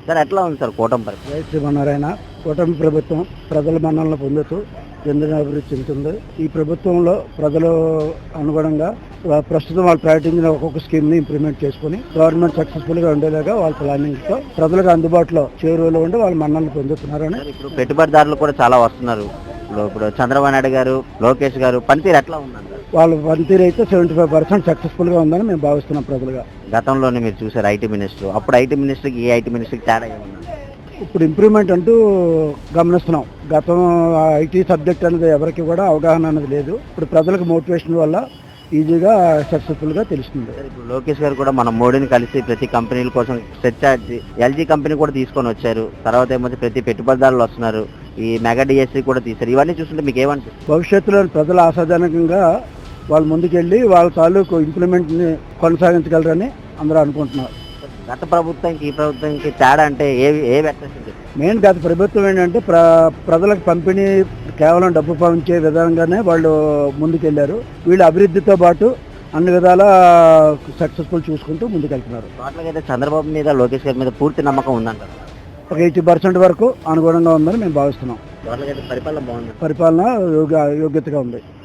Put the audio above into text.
Sir ఎట్లా ఉంది sir కూటమి పరిస్థితి? జై శ్రీమన్నారాయణ. కూటమి ప్రభుత్వం ప్రజల మన్ననలు పొందుతూ చెందిన అభివృద్ధి చెందుతుంది. ఈ ప్రభుత్వంలో ప్రజలు అనుగుణంగా ప్రస్తుతం వాళ్ళు ప్రకటించిన ఒక్కొక్క స్కీమ్ ని ఇంప్లిమెంట్ చేసుకుని గవర్నమెంట్ సక్సెస్ఫుల్ గా ఉండేలాగా వాళ్ళ ప్లానింగ్ తో ప్రజలకు అందుబాటులో చేరువలో ఉండి వాళ్ళ మన్ననలు పొందుతున్నారని. సార్, ఇప్పుడు పెట్టుబడిదారులు కూడా చాలా వస్తున్నారు. ఇప్పుడు చంద్రబాబు నాయుడు గారు, లోకేష్ గారు పనితీరు ఎట్లా ఉందంటారు? వాళ్ళ పనితీరు అయితే 75% సక్సెస్ఫుల్ గా ఉందని మేము భావిస్తున్నాం ప్రజలుగా. గతంలోనే మీరు చూసారు ఐటీ మినిస్టర్, అప్పుడు ఐటీ మినిస్టర్కి ఈ ఐటీ మినిస్టర్కి తేడా ఏమన్నా? ఇప్పుడు ఇంప్రూవ్మెంట్ అంటూ గమనిస్తున్నాం. గతం ఐటీ సబ్జెక్ట్ అనేది ఎవరికి కూడా అవగాహన అనేది లేదు. ఇప్పుడు ప్రజలకు మోటివేషన్ వల్ల ఈజీగా సక్సెస్ఫుల్ గా తెలుస్తుంది. సార్, ఇప్పుడు లోకేష్ గారు కూడా మన మోడీని కలిసి ప్రతి కంపెనీల కోసం సెట్ చేసి ఎల్జీ కంపెనీ కూడా తీసుకొని వచ్చారు. తర్వాత ఏమో ప్రతి పెట్టుబడిదారులు వస్తున్నారు. ఈ మెగా డిఎస్సీ కూడా తీశారు. ఇవన్నీ చూస్తుంటే మీకు ఏమనిపిస్తుంది? భవిష్యత్తులో ప్రజలు ఆశాజనకంగా వాళ్ళు ముందుకెళ్ళి వాళ్ళ తాలూకు ఇంప్లిమెంట్ ని కొనసాగించగలరని అందరూ అనుకుంటున్నారు. గత ప్రభుత్వానికి ఈ ప్రభుత్వానికి తేడా అంటే ఏ వ్యత్యాసం? మెయిన్ గత ప్రభుత్వం ఏంటంటే ప్రజలకు పంపిణీ కేవలం డబ్బు పంచే విధంగానే వాళ్ళు ముందుకెళ్లారు. వీళ్ళు అభివృద్ధితో పాటు అన్ని విధాల సక్సెస్ఫుల్ చూసుకుంటూ ముందుకెళ్తున్నారు. టోటల్గా అయితే చంద్రబాబు మీద, లోకేష్ గారి మీద పూర్తి నమ్మకం ఉందంటారు. ఒక 80% వరకు అనుగుణంగా ఉందని మేము భావిస్తున్నాం. టోటల్గా అయితే పరిపాలన బాగుంది. పరిపాలన యోగ్యతగా ఉంది.